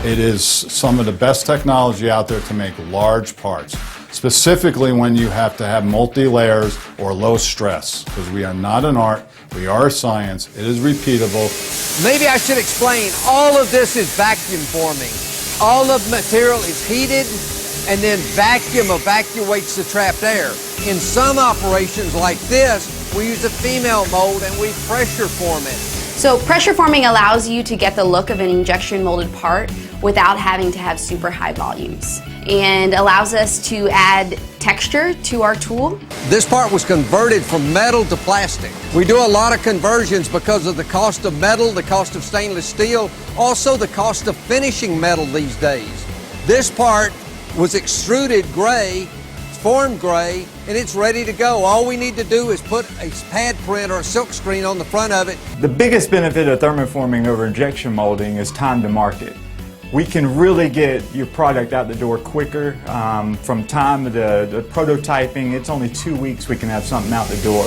It is some of the best technology out there to make large parts, specifically when you have to have multi-layers or low stress, because we are not an art, we are a science, it is repeatable. Maybe I should explain, all of this is vacuum forming. All of the material is heated and then vacuum evacuates the trapped air. In some operations like this, we use a female mold and we pressure form it. So pressure forming allows you to get the look of an injection molded part without having to have super high volumes, and allows us to add texture to our tool. This part was converted from metal to plastic. We do a lot of conversions because of the cost of metal, the cost of stainless steel, also the cost of finishing metal these days. This part was extruded gray, formed gray, and it's ready to go. All we need to do is put a pad print or a silk screen on the front of it. The biggest benefit of thermoforming over injection molding is time to market. We can really get your product out the door quicker. From time to the prototyping, it's only 2 weeks we can have something out the door.